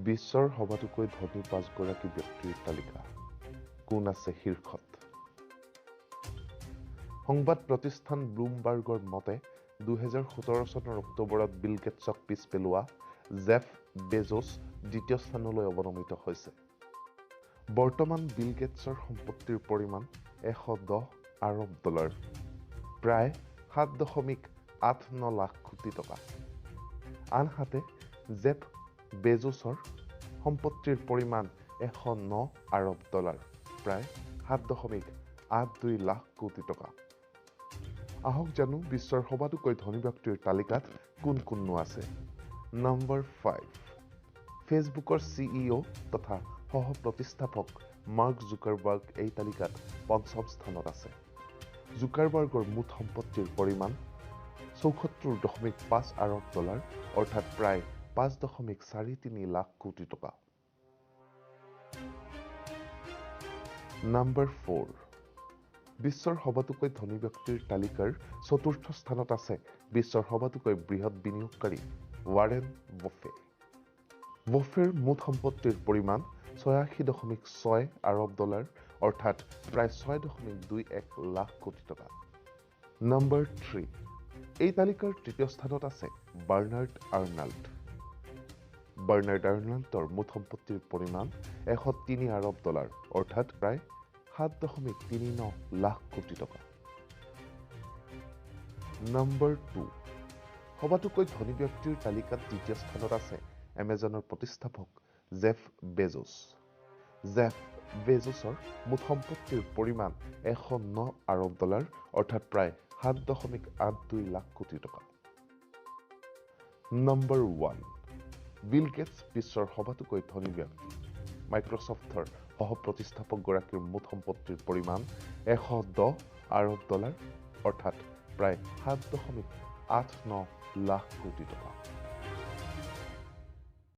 বিশ্বৰ সবাতোকৈ ধনী ৫ গৰাকী ব্যক্তিৰ তালিকা কোন আছে শীৰ্ষত সংবাদ প্ৰতিষ্ঠান ব্লুমবাৰ্গৰ মতে 2017 চনৰ অক্টোবৰত বিল গেটছক পিছ পেলোৱা জেফ বেজোছ দ্বিতীয় স্থানলৈ অৱনমিত হৈছে বৰ্তমান বিল গেটছৰ সম্পত্তিৰ পৰিমাণ 110 আৰব ডলাৰ প্ৰায় 7.89 লাখ কোটি টকা আনহাতে জেফ বেজোছৰ সম্পত্তিৰ পৰিমাণ 109 আৰব ডলাৰ প্ৰায় 7.82 লাখ কোটি টকা আহক জানো বিশ্বৰ সবাতোকৈ ধনী ব্যক্তিৰ তালিকাত কোন কোননো আছে নম্বৰ 5 ফেচবুকৰ সিইও তথা সহ প্ৰতিষ্ঠাপক মাৰ্ক জুকাৰবাৰ্গ এই তালিকাত পঞ্চম স্থানত আছে জুকাৰবাৰ্গৰ মুঠ সম্পত্তিৰ পৰিমাণ 74.5 আৰব ডলাৰ অৰ্থাৎ প্ৰায় 5.43 লাখ কোটি টকা নম্বৰ 4 বিশ্বৰ সবাতোকৈ ধনী ব্যক্তিৰ তালিকাৰ চতুৰ্থ স্থানত আছে বিশ্বৰ সবাতোকৈ বৃহৎ বিনিয়োগকাৰী ৱাৰেন বফে বফেৰ মুঠ সম্পত্তিৰ পৰিমাণ 86.6 আৰব ডলাৰ অৰ্থাৎ প্ৰায় 6.21 লাখ কোটি টকা নম্বৰ 3 এই তালিকাৰ তৃতীয় স্থানত আছে বাৰ্নাৰ্ড আৰ্নাল্ডৰ মুঠ সম্পত্তিৰ পৰিমাণ 103 আৰব ডলাৰ অৰ্থাৎ প্ৰায় 7.39 লাখ কোটি টকা নম্বৰ 2 সবাতোকৈ ধনী ব্যক্তিৰ তালিকাত দ্বিতীয় স্থানত আছে এমেজনৰ প্ৰতিষ্ঠাপক জেফ বেজোছৰ মুঠ সম্পত্তিৰ পৰিমাণ 109 আৰব ডলাৰ অৰ্থাৎ প্ৰায় 7.82 লাখ কোটি টকা নম্বৰ 1 বিল গেটছ বিশ্বৰ সবাতোকৈ ধনী ব্যক্তি মাইক্ৰছফ্টৰ সহ প্ৰতিষ্ঠাপকগৰাকীৰ মুঠ সম্পত্তিৰ পৰিমাণ 110 আৰব ডলাৰ অৰ্থাৎ প্ৰায় 7.89 লাখ কোটি টকা